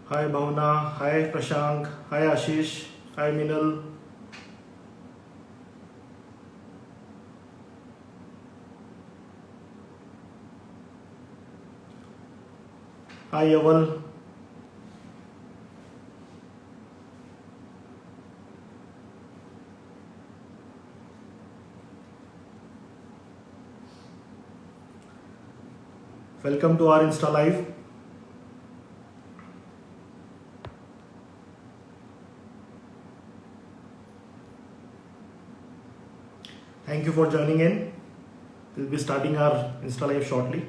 Hi Bhavna, hi Prashank, hi Ashish, hi Minal, hi Yaval. Welcome to our Insta Live. Thank you for joining in. We'll be starting our Insta Live shortly.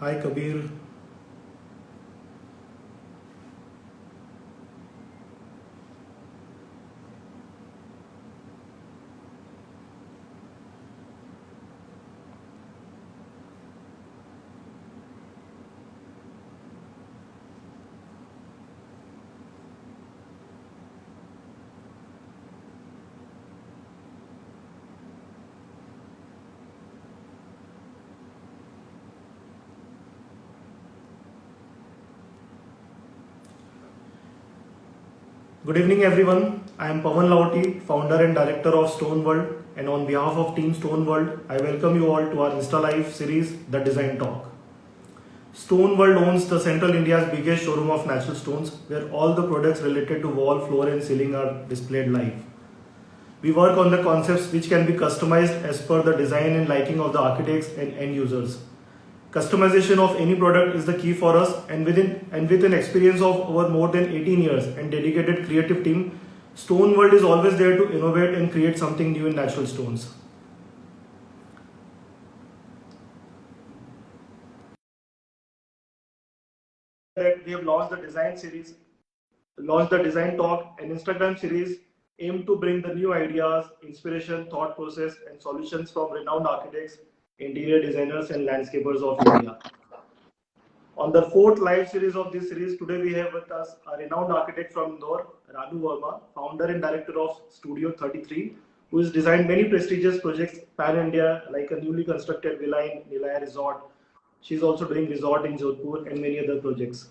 Hi Kabir. Good evening everyone. I am Pawan Lauti, founder and director of stoneworld, and on behalf of Team stoneworld, I welcome you all to our Insta Live series, The Design Talk. stoneworld owns the Central India's biggest showroom of natural stones, where all the products related to wall, floor and ceiling are displayed live. We work on the concepts which can be customized as per the design and liking of the architects and end users. Customization of any product is the key for us, and with an experience of over more than 18 years and dedicated creative team, Stone World is always there to innovate and create something new in natural stones. That we have launched the design series, launched the design talk and Instagram series aimed to bring the new ideas, inspiration, thought process, and solutions from renowned architects, interior designers, and landscapers of India. On the fourth live series of this series, today we have with us a renowned architect from Indore, Ranu Verma, founder and director of Studio 33, who has designed many prestigious projects pan-India, like a newly constructed villa in Nilaya Resort. She's also doing resort in Jodhpur and many other projects.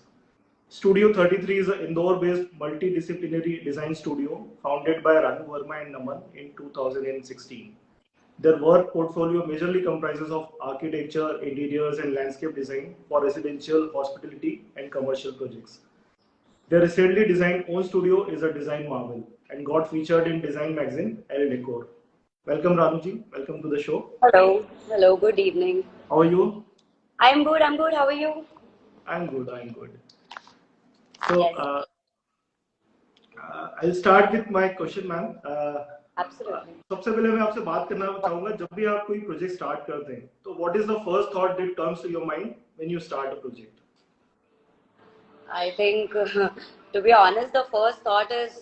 Studio 33 is an Indore-based multidisciplinary design studio founded by Ranu Verma and Naman in 2016. Their work portfolio majorly comprises of architecture, interiors, and landscape design for residential, hospitality, and commercial projects. Their recently designed own studio is a design marvel and got featured in design magazine Elle Decor. Welcome, Ranuji. Welcome to the show. Hello, hello, good evening. How are you? I'm good, how are you? I'm good. I'm good. So, Yes, I'll start with my question, ma'am. absolutely. सबसे पहले मैं आपसे बात करना चाहूंगा जब भी आप कोई प्रोजेक्ट स्टार्ट करते हैं तो what is the first thought that comes to your mind when you start a project. I think, to be honest, the first thought is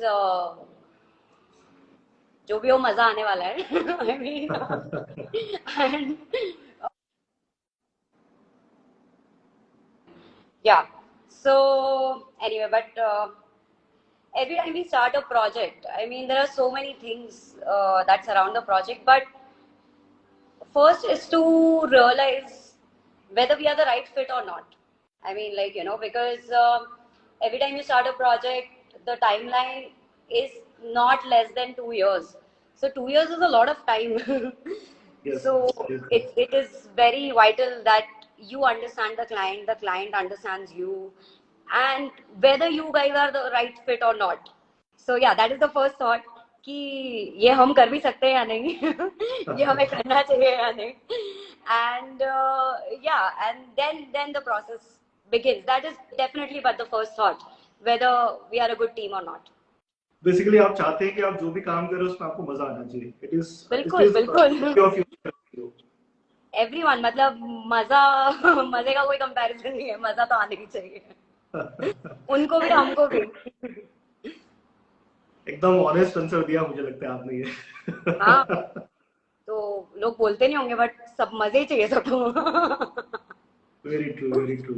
जो भी हो मजा आने वाला है. I mean, and yeah. So anyway, but every time we start a project, I mean, there are so many things that surround the project, but first is to realize whether we are the right fit or not. I mean, like, because every time you start a project, the timeline is not less than 2 years. So 2 years is a lot of time. Yes, So absolutely. it is very vital that you understand the client understands you, and whether you guys are the right fit or not. So yeah, that is the first thought कि ये हम कर भी सकते हैं या नहीं ये हमें करना चाहिए या नहीं and yeah, and then the process begins. That is definitely but the first thought, whether we are a good team or not. Basically आप चाहते हैं कि आप जो भी काम कर रहे हो उसमें आपको मजा आना चाहिए. इट बिल्कुल इज बिल्कुल ऑफ यू. एवरीवन मतलब मजा मजे का कोई कंपैरिजन नहीं है, मजा तो आने ही चाहिए उनको भी हमको भी एकदम ऑनेस्ट आंसर दिया मुझे लगता है आपने हाँ, ये. तो लोग बोलते नहीं होंगे बट सब मजे ही चाहिए सबको very true, very true.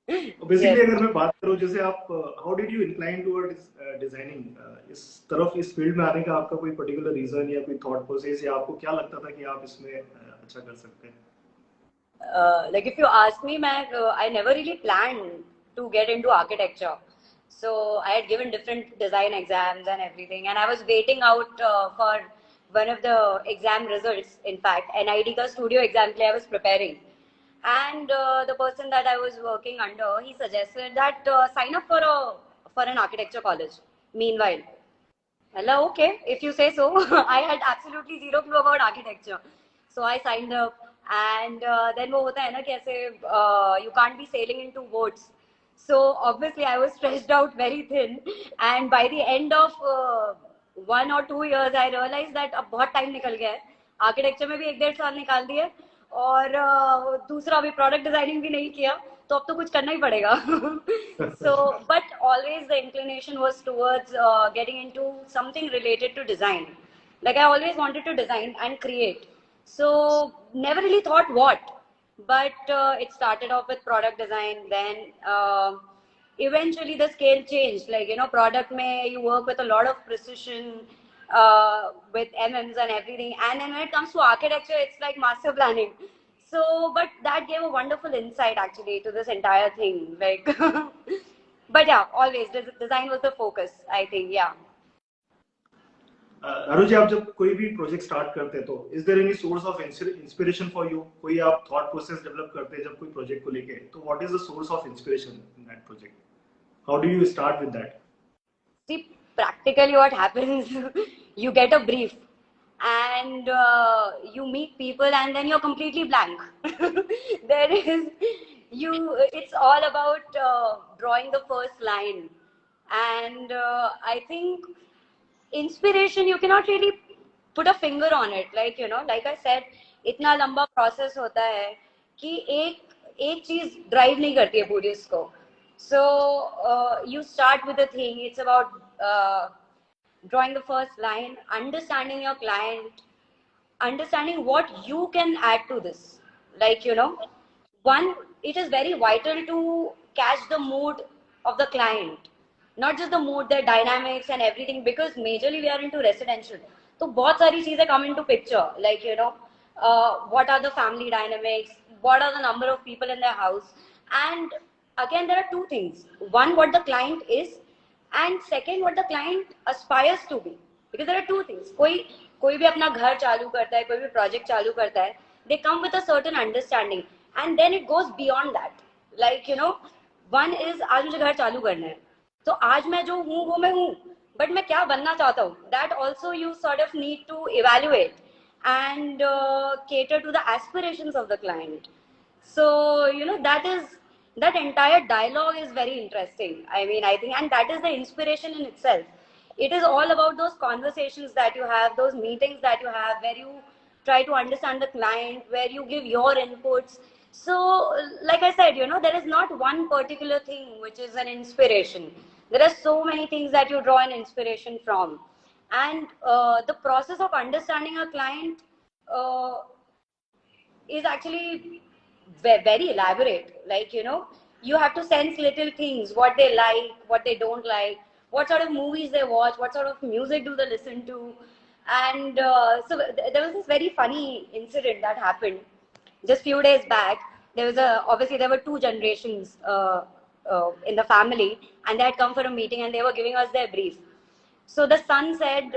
Basically Yes. अगर मैं बात करूं, जैसे आप how did you incline toward designing, इस तरफ, इस फील्ड में आने का आपका कोई पर्टिकुलर रीजन या कोई थॉट प्रोसेस, या आपको क्या लगता था कि आप इसमें अच्छा कर सकते हैं? Like if you ask me, I never really planned to get into architecture. So I had given different design exams and everything, and I was waiting out for one of the exam results. In fact, NID ka studio exam ke liye I was preparing, and the person that I was working under, he suggested that sign up for an architecture college. Meanwhile, hello, okay, if you say so. I had absolutely zero clue about architecture. So I signed up, and then वो होता है ना कैसे you can't be sailing in two boats. So obviously I was stretched out very thin, and by the end of 1 or 2 years I realized that अब बहुत time निकल गया है. Architecture में भी 1-1.5 साल निकाल दिए, और दूसरा अभी product designing भी नहीं किया, तो अब तो कुछ करना ही पड़ेगा. So, but always the inclination was towards getting into something related to design. Like I always wanted to design and create. So never really thought what, but it started off with product design. Then eventually the scale changed. Like product may you work with a lot of precision, with MMs and everything. And then when it comes to architecture, it's like master planning. So, but that gave a wonderful insight actually to this entire thing. Like, but yeah, always design was the focus, I think. Yeah. Ranu जी, आप जब कोई भी project start करते हैं तो is there any source of inspiration for you? कोई आप thought process develop करते हैं जब कोई प्रोजेक्ट को लेके, तो what is the source of inspiration in that project? How do you start with that? See, practically what happens, you get a brief, and you meet people, and then you're completely blank. There is, it's all about drawing the first line. And I think inspiration, you cannot really put a finger on it. Like, like I said, इतना लंबा process होता है कि एक एक चीज drive नहीं करती है पूरी उसको. So you start with the thing. It's about drawing the first line, understanding your client, understanding what you can add to this. Like, one, it is very vital to catch the mood of the client, not just the mood, their dynamics and everything, because majorly we are into residential. So बहुत सारी चीजें come into picture, like what are the family dynamics, what are the number of people in their house, and again there are two things: one, what the client is, and second, what the client aspires to be. Because there are two things. कोई भी अपना घर चालू करता है, कोई भी project चालू करता है, they come with a certain understanding, and then it goes beyond that. Like one is, आज मुझे घर चालू करना है, तो आज मैं जो हूँ वो मैं हूँ, बट मैं क्या बनना चाहता हूँ, that also you sort of need to evaluate and cater to the aspirations of the client. So that entire dialogue is very interesting. I mean, I think, and that is the inspiration in itself. It is all about those conversations that you have, those meetings that you have, where you try to understand the client, where you give your inputs. So, like I said, there is not one particular thing which is an inspiration. There are so many things that you draw an inspiration from. And the process of understanding a client is actually very elaborate. Like, you have to sense little things, what they like, what they don't like, what sort of movies they watch, what sort of music do they listen to. And so there was this very funny incident that happened just few days back. Obviously there were two generations in the family, and they had come for a meeting and they were giving us their brief. So the son said,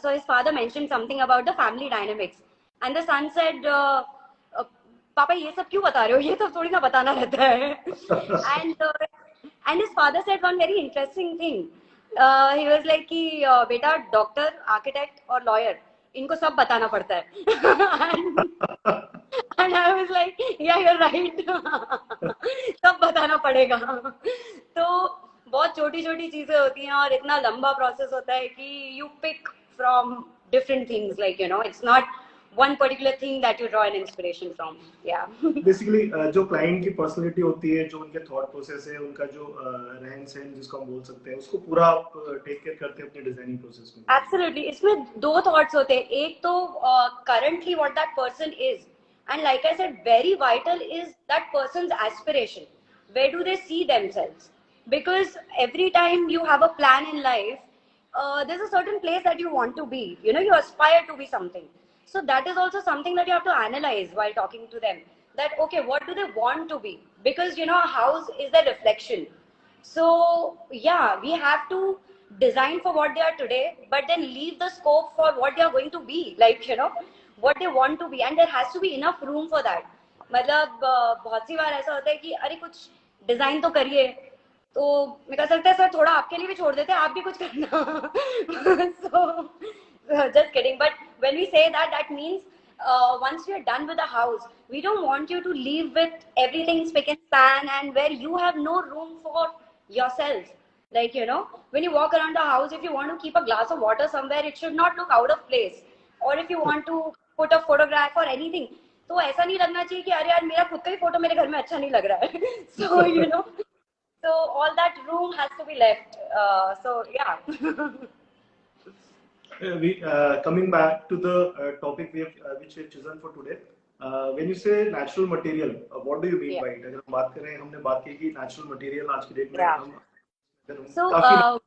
so his father mentioned something about the family dynamics, and the son said, पापा ये सब क्यों बता रहे हो, ये सब थोड़ी ना बताना रहता है. And his father said one very interesting thing. He was like कि बेटा डॉक्टर, आर्किटेक्ट और लॉयर, इनको सब बताना पड़ता है. And I was like, yeah, you're right. सब बताना पड़ेगा. तो बहुत छोटी छोटी चीजें होती हैं, और इतना लंबा प्रोसेस होता है कि you pick from different things. Like it's not one particular thing that you draw an inspiration from. Yeah. Basically जो क्लाइंट की पर्सनालिटी होती है, जो उनके थॉट प्रोसेस है, उनका जो रहन सहन जिसको हम बोल सकते हैं, उसको पूरा आप टेक केयर करते हैं अपने डिजाइनिंग प्रोसेस में. Absolutely. इसमें दो थॉट्स होते हैं. एक तो currently what that person is, and like I said, very vital is that person's aspiration. where do they see themselves? Because every time you have a plan in life, there's a certain place that you want to be. You know, you aspire to be something. So that is also something that you have to analyze while talking to them. That okay, what do they want to be? Because you know, a house is their reflection. So yeah, we have to design for what they are today, but then leave the scope for what they are going to be. Like you know, what they want to be, and there has to be enough room for that. मतलब बहुत सी बार ऐसा होता है कि अरे कुछ design तो करिए तो मैं कह सकता है सर थोड़ा आपके लिए भी छोड़ देते हैं आप भी कुछ करना so just kidding but when we say that that means once we are done with the house we don't want you to leave with everything spick and span and where you have no room for yourself like you know when you walk around the house if you want to keep a glass of water somewhere it should not look out of place or if you want to put a photograph or anything तो ऐसा नहीं लगना चाहिए कि अरे यार मेरा खुद का ही फोटो मेरे घर में अच्छा नहीं लग रहा है so you know so all that room has to be left so yeah Coming back to the topic we have, which we have chosen for today. When you say natural material, what do you mean yeah by it? अगर हम बात करें हमने बात की कि natural material आज की डेट में yeah हम so काफी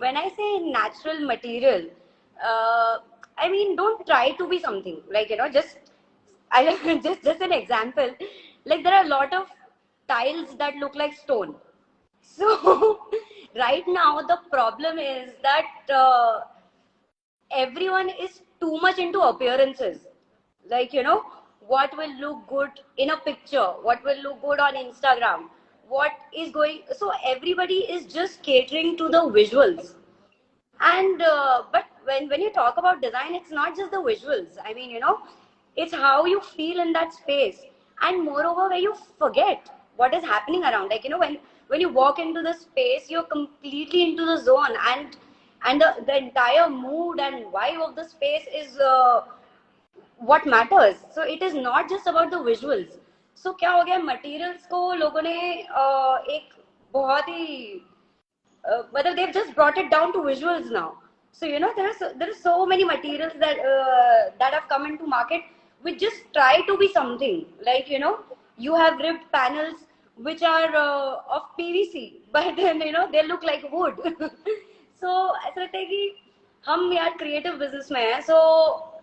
when I say natural material, I mean don't try to be something like you know just I just an example. Like there are a lot of tiles that look like stone. So right now the problem is that everyone is too much into appearances. Like you know what will look good in a picture, what will look good on Instagram, what is going. So everybody is just catering to the visuals and but when you talk about design it's not just the visuals I mean you know it's how you feel in that space and moreover where you forget what is happening around like you know when you walk into the space you're completely into the zone and the entire mood and vibe of the space is what matters so it is not just about the visuals so क्या हो गया materials को लोगों ने एक बहुत ही but they've just brought it down to visuals now. So you know there are so many materials that have come into market which just try to be something like you know you have ribbed panels which are of PVC but then you know they look like wood. So ऐसा लगता है कि हम यार creative business में हैं so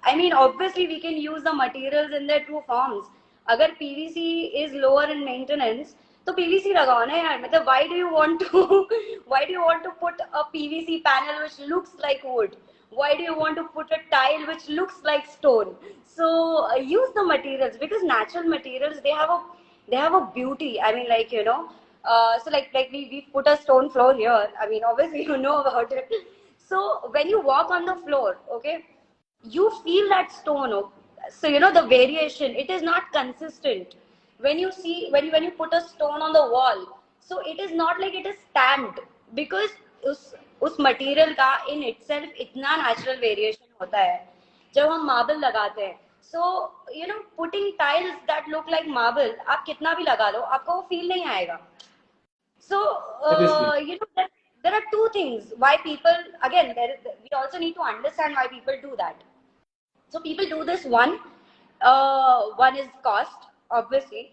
I mean obviously we can use the materials in their true forms. अगर PVC is lower in maintenance तो पीवीसी लगाओ ना यार मतलब why do you want to why do you want to put a PVC panel which looks like wood why do you want to put a tile which looks like stone so use the materials because natural materials they have a beauty I mean like you know so like we put a stone floor here I mean obviously you know about it so when you walk on the floor okay you feel that stone so you know the variation it is not consistent when you see when you put a stone on the wall so it is not like it is stamped because उस material का in itself इतना natural variation होता है जब हम marble लगाते हैं so you know putting tiles that look like marble आप कितना भी लगा लो आपको वो फील नहीं आएगा so obviously. you know there are two things why people again we also need to understand why people do that so people do this one is cost obviously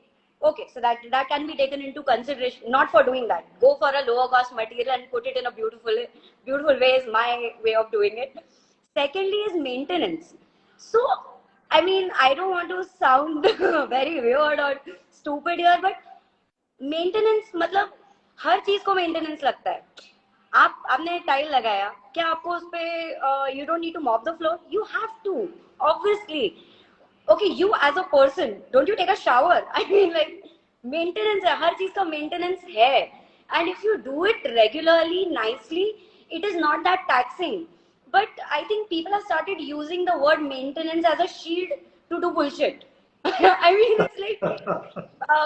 okay so that can be taken into consideration not for doing that go for a lower cost material and put it in a beautiful way is my way of doing it secondly is maintenance so I mean I don't want to sound very weird or stupid here but maintenance मतलब हर चीज को maintenance लगता है आपने tile लगाया क्या आपको उस पे you don't need to mop the floor you have to obviously okay you as a person don't you take a shower I mean like maintenance है हर चीज का मेंटेनेंस है and if you do it regularly nicely it is not that taxing but I think people have started using the word maintenance as a shield to do bullshit. I mean, it's like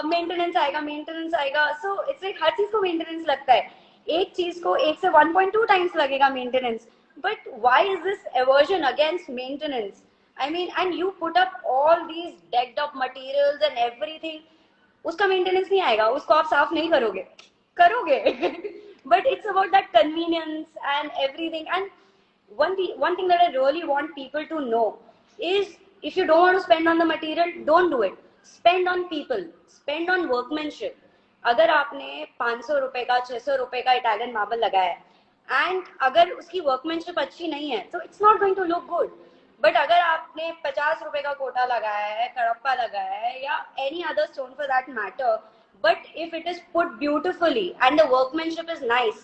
maintenance आएगा so it's like हर चीज को maintenance लगता है एक चीज को एक से 1.2 टाइम्स लगेगा maintenance but why is this aversion against maintenance I mean and you put up all these decked up materials and everything उसका मेंटेनेंस नहीं आएगा उसको आप साफ नहीं करोगे करोगे but it's about that convenience and everything and one thing that I really want people to know is if you don't want to spend on the material don't do it spend on people spend on workmanship अगर आपने 500 रुपए का 600 रुपए का Italian marble लगाया है and अगर उसकी वर्कमैनशिप अच्छी नहीं है तो it's not going to look good. But अगर आपने 50 रुपए का कोटा लगाया है, कड़प्पा लगाया है या any other stone for that matter, but if it is put beautifully and the workmanship is nice,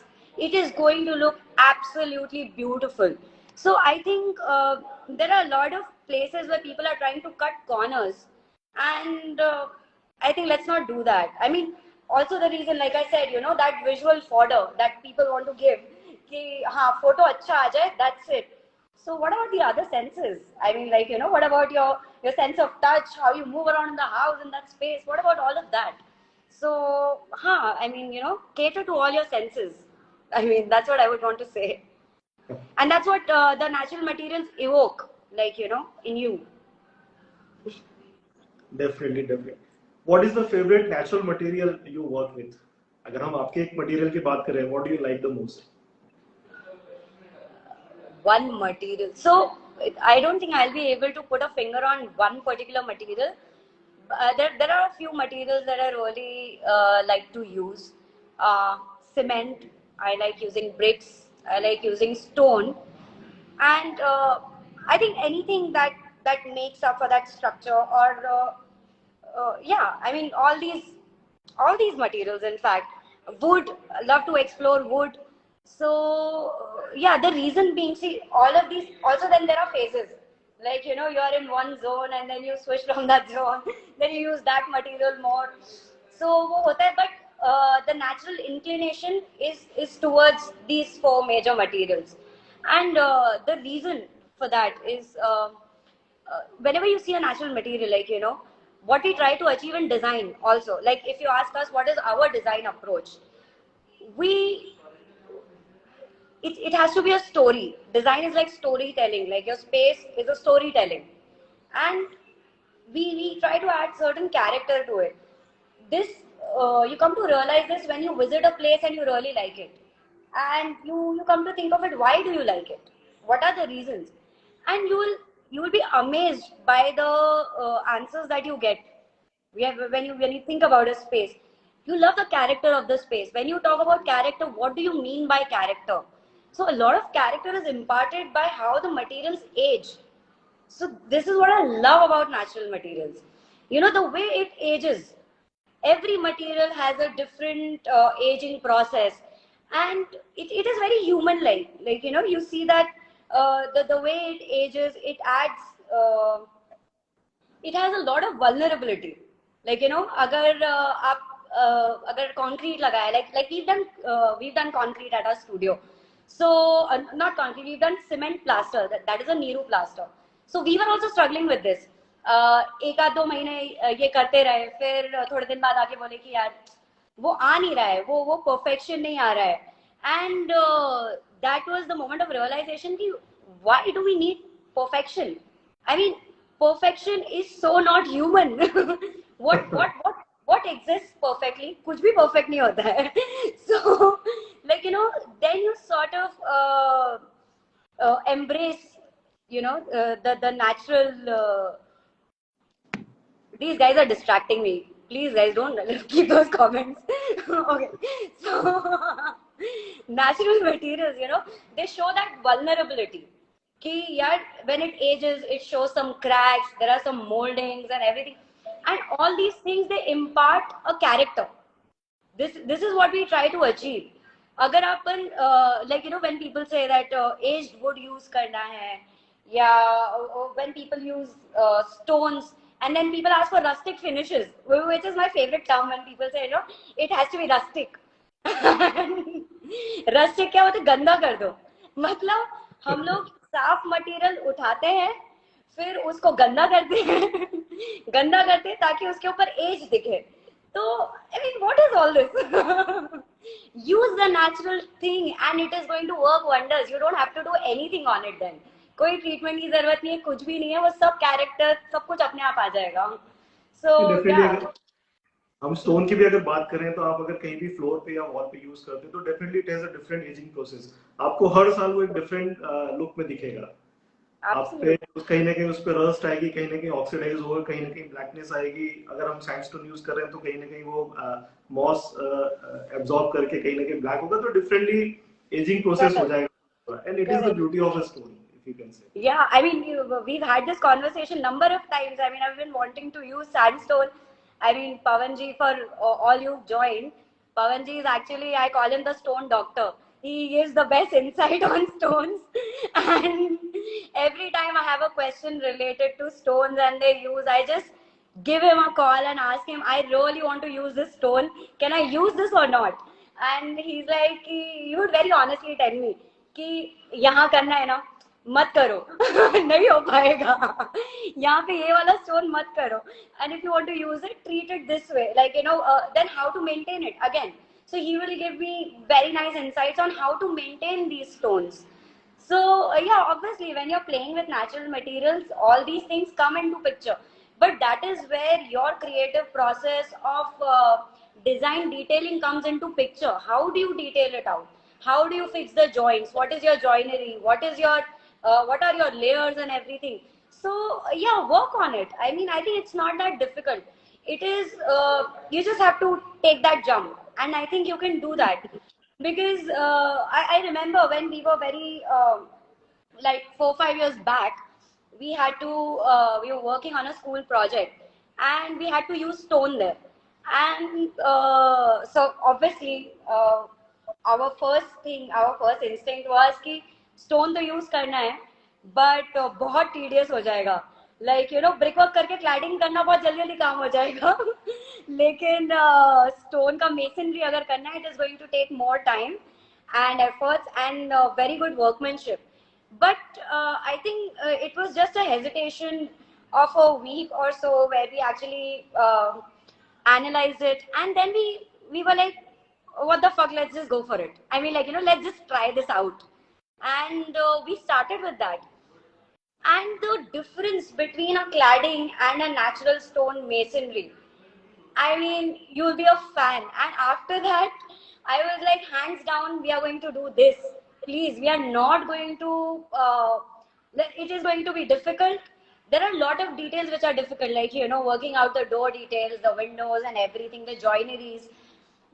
it is going to look absolutely beautiful. So I think there are a lot of places where people are trying to cut corners, and I think let's not do that. I mean, also the reason, like I said, that visual fodder that people want to give, कि हाँ photo अच्छा आ जाए, that's it. So what about the other senses? I mean, like, what about your sense of touch, how you move around in the house in that space? What about all of that? So, I mean, cater to all your senses. I mean, that's what I would want to say. And that's what the natural materials evoke, like, in you. Definitely. What is the favorite natural material you work with? अगर हम आपके एक material की बात करें, what do you like the most? One material. So, I don't think I'll be able to put a finger on one particular material. There are a few materials that I really like to use. Cement, I like using bricks, I like using stone, and I think anything that makes up for that structure, or yeah, I mean all these materials. In fact, wood. I love to explore wood. So yeah, the reason being, see, all of these. Also, then there are phases. Like, you're in one zone and then you switch from that zone, then you use that material more. So वो होता है, but the natural inclination is towards these four major materials, and the reason for that is whenever you see a natural material, like, what we try to achieve in design also. Like, if you ask us what is our design approach, we it has to be a story. Design is like storytelling. Like, your space is a storytelling, and we try to add certain character to it. This you come to realize this when you visit a place and you really like it, and you come to think of it. Why do you like it? What are the reasons? And you will be amazed by the answers that you get. When you think about a space, you love the character of the space. When you talk about character, what do you mean by character? So a lot of character is imparted by how the materials age. So this is what I love about natural materials. The way it ages. Every material has a different aging process, and it is very human like. Like, you see that the way it ages, it adds it has a lot of vulnerability. Like, अगर आप अगर concrete लगाया, like we've done concrete at our studio. So not concrete, we've done cement plaster. That is a Neeru plaster. So we were also struggling with this. एक आध 2 महीने ये करते रहे, फिर थोड़े दिन बाद आके बोले कि यार वो आ नहीं रहा है, वो परफेक्शन नहीं आ रहा है. And that was the moment of realisation कि why do we need perfection. I mean, perfection is so not human. what exists perfectly, कुछ भी perfect नहीं होता है. So, like, then you sort of embrace, the natural. These guys are distracting me. Please, guys, don't keep those comments. Okay, so natural materials, they show that vulnerability. When it ages, it shows some cracks, there are some moldings and everything. And all these things, they impart a character. This is what we try to achieve. अगर अपन like, when people say that aged wood use करना है, yeah, when people use stones, and then people ask for rustic finishes, which is my favorite term. When people say, it has to be rustic. Rustic क्या होता है? गंदा कर दो. मतलब हम लोग साफ मटेरियल उठाते हैं, फिर उसको गंदा करते हैं. गंदा करते हैं ताकि उसके ऊपर एज दिखे. तो I mean, what is all this? Use the natural thing and it is going to work wonders. You don't have to do anything on it then. कोई ट्रीटमेंट की जरूरत नहीं है, कुछ भी नहीं है, वो सब कैरेक्टर सब कुछ अपने आप आ जाएगा. सो डेफिनेटली हम स्टोन की भी अगर बात करें तो आप अगर कहीं भी फ्लोर पे या वॉल पे यूज करते हैं तो definitely it has a different ageing process. आपको हर साल वो एक डिफरेंट लुक में दिखेगा. आप पे Absolutely. कहीं ना कहीं उस पर रस्ट आएगी, कहीं ना कहीं ऑक्सीडाइज होगा, कहीं ना कहीं ब्लैकनेस आएगी। अगर हम सैंडस्टोन यूज कर रहे हैं तो कहीं ना कहीं वो मॉस एब्जॉर्ब करके कहीं ना कहीं ब्लैक होगा, तो डिफरेंटली एजिंग प्रोसेस हो Correct. जाएगा। And it is the Correct. Beauty of a stone, if you can say. Yeah, I mean, we've had this conversation number of times. I mean, I've been wanting to use sandstone. I mean, Pavanji, for all you've joined, Pavanji is actually, I call him the stone doctor. He gives the best insight on stones. And every time I have a question related to stones and their use, I just give him a call and ask him, I really want to use this stone. Can I use this or not? And he's like, he would very honestly tell me कि यहाँ करना है ना, मत करो नहीं हो पाएगा यहाँ पे ये वाला स्टोन मत करो, and if you want to use it, treat it this way, like then how to maintain it again. So he will give me very nice insights on how to maintain these stones. So yeah, obviously when you're playing with natural materials, all these things come into picture. But that is where your creative process of design detailing comes into picture. How do you detail it out? How do you fix the joints? What is your joinery? What are your layers and everything? So yeah, work on it. I mean, I think it's not that difficult. It is you just have to take that jump, and I think you can do that because I remember when we were very like 4 5 years back, we were working on a school project, and we had to use stone there. And so obviously our first instinct was कि stone तो use करना है, but बहुत tedious हो जाएगा, like brick work करके cladding करना बहुत जल्दी जल्दी काम हो जाएगा लेकिन stone का masonry अगर करना है, it is going to take more time and efforts and very good workmanship. But I think it was just a hesitation of a week or so where we actually analyzed it, and then we were like, what the fuck, let's just go for it. I mean, like let's just try this out, and we started with that. And the difference between a cladding and a natural stone masonry, I mean, you'll be a fan. And after that, I was like, hands down, we are going to do this. Please, we are not going to, it is going to be difficult. There are a lot of details which are difficult, like, working out the door details, the windows and everything, the joineries.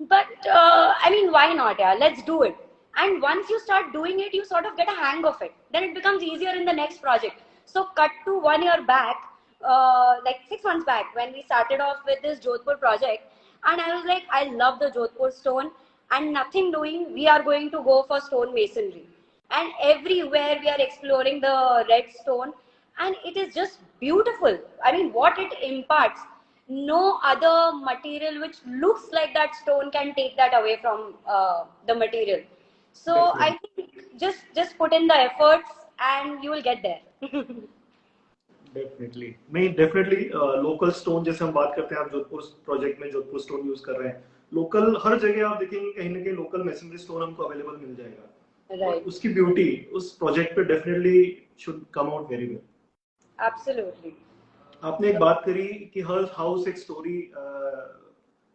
But, I mean, why not? Yeah? Let's do it. And once you start doing it, you sort of get a hang of it. Then it becomes easier in the next project. So, cut to 1 year back, like 6 months back, when we started off with this Jodhpur project, and I was like, I love the Jodhpur stone, and nothing doing, we are going to go for stone masonry. And everywhere we are exploring the red stone, and it is just beautiful. I mean, what it imparts, no other material which looks like that stone can take that away from the material. So Definitely, I think just put in the efforts and you will get there. Definitely नहीं, definitely local stone जैसे हम बात करते हैं, आप Jodhpur project में Jodhpur stone use कर रहे हैं, लोकल हर जगह आप देखेंगे कहीं ना कहीं लोकल मेसनरी स्टोन हमको अवेलेबल मिल जाएगा, और Right. उसकी ब्यूटी उस प्रोजेक्ट पे definitely should come out very well. Absolutely. आपने एक बात करी कि हर हाउस एक स्टोरी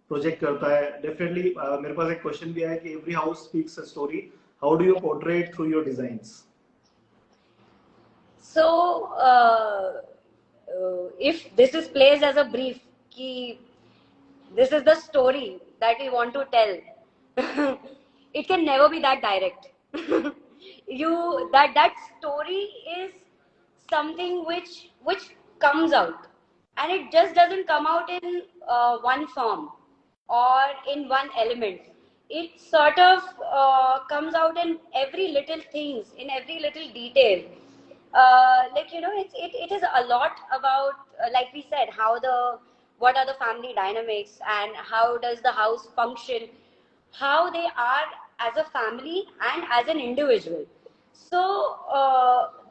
प्रोजेक्ट करता है, डेफिनेटली मेरे पास एक क्वेश्चन भी आया कि every house speaks a story, how do you portray it through your designs? So, if this is placed as a brief, ki this is the story that we want to tell, it can never be that direct. That story is something which comes out, and it just doesn't come out in one form or in one element. It sort of comes out in every little things, in every little detail. Like it is a lot about like we said, what are the family dynamics and how does the house function, how they are as a family and as an individual. So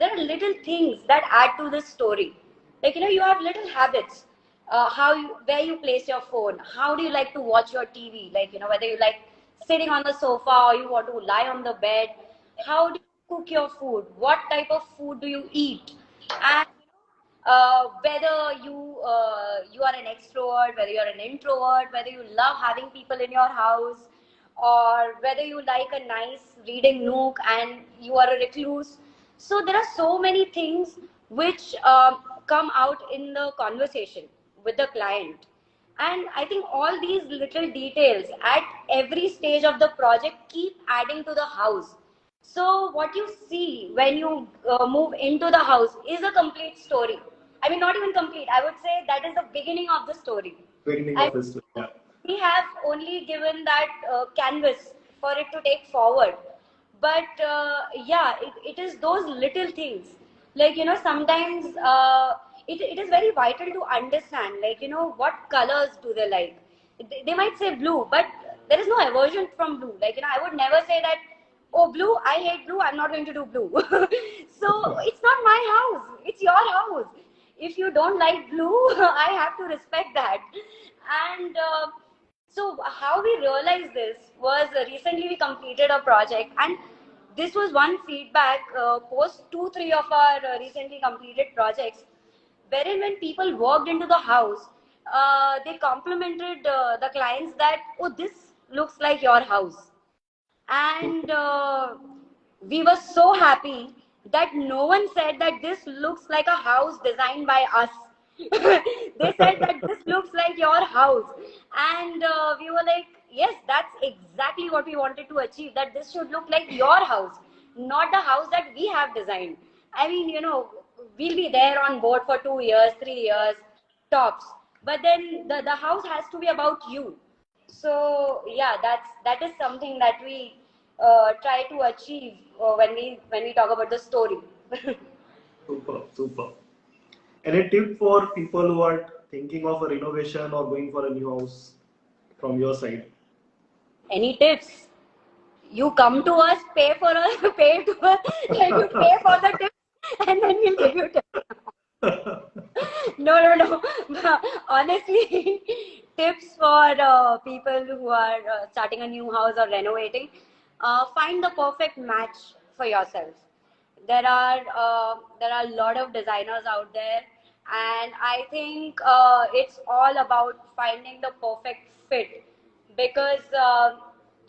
there are little things that add to this story. Like you have little habits, where you place your phone, how do you like to watch your TV, like whether you like sitting on the sofa or you want to lie on the bed, how do you cook your food, what type of food do you eat, and whether you are an extrovert, whether you're an introvert, whether you love having people in your house, or whether you like a nice reading nook and you are a recluse. So there are so many things which come out in the conversation with the client. And I think all these little details at every stage of the project keep adding to the house. So what you see when you move into the house is a complete story. I mean, not even complete. I would say that is the beginning of the story. Beginning And of history. Yeah. we have only given that canvas for it to take forward. But yeah, it is those little things. Like, sometimes it is very vital to understand, like, what colors do they like. They might say blue, but there is no aversion from blue. Like, I would never say that, oh, blue, I hate blue, I'm not going to do blue. So it's not my house, it's your house. If you don't like blue, I have to respect that. And so how we realized this was recently we completed a project, and this was one feedback post 2-3 of our recently completed projects, wherein when people walked into the house, they complimented the clients that, oh, this looks like your house. And we were so happy that no one said that this looks like a house designed by us. They said that this looks like your house. And we were like, yes, that's exactly what we wanted to achieve, that this should look like your house, not the house that we have designed. I mean, we'll be there on board for 2 years, 3 years tops, but then the house has to be about you. So yeah, that is something that we try to achieve when we talk about the story. Super, super. Any tip for people who are thinking of a renovation or going for a new house from your side? Any tips? You come to us, pay for us, pay to us, like you pay for the tips, and then we'll give you tips. No, no, no. Honestly, tips for people who are starting a new house or renovating: find the perfect match for yourself. There are a lot of designers out there, and I think it's all about finding the perfect fit. Because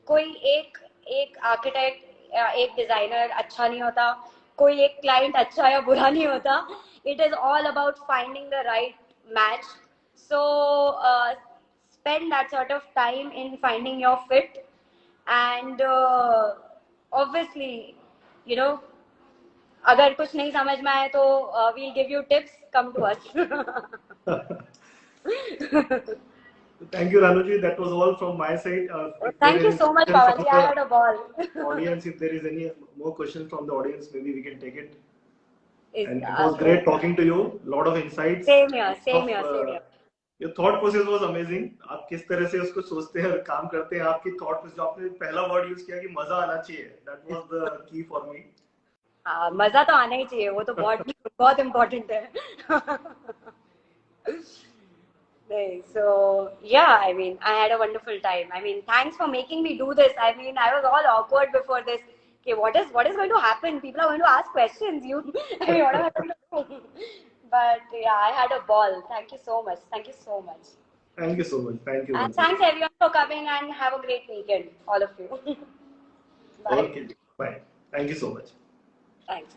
कोई एक एक architect या एक designer अच्छा नहीं होता, कोई एक क्लाइंट अच्छा या बुरा नहीं होता. It is all about finding the right match. So spend that sort of time in finding your fit. And obviously, you know अगर कुछ नहीं समझ में आए तो we'll give you tips, come to us. Thank you, Ranuji. That was all from my side. If there Thank you is so much, any question Pawanji. from I had a ball. the audience, if there is any more questions from the audience, maybe we can take it. Is, And it was great talking to you. Lot of insights. same here, same Of, here, same here. your thought process was amazing. आप किस तरह से उसको सोचते हैं और काम करते हैं. आपकी thought process, जो आपने पहला word use किया कि मजा आना चाहिए. That was the key for me. मजा तो आना ही चाहिए, वो तो बहुत बहुत इम्पोर्टेंट है. So yeah, I mean, I had a wonderful time. I mean, thanks for making me do this. I mean, I was all awkward before this. Okay, what is going to happen? People are going to ask questions. I mean, what am I going to do? But yeah, I had a ball. Thank you so much. Thank you so much. Thank you so much. Thank you. And thanks everyone for coming, and have a great weekend, all of you. Bye. Okay. Bye. Thank you so much. Thanks.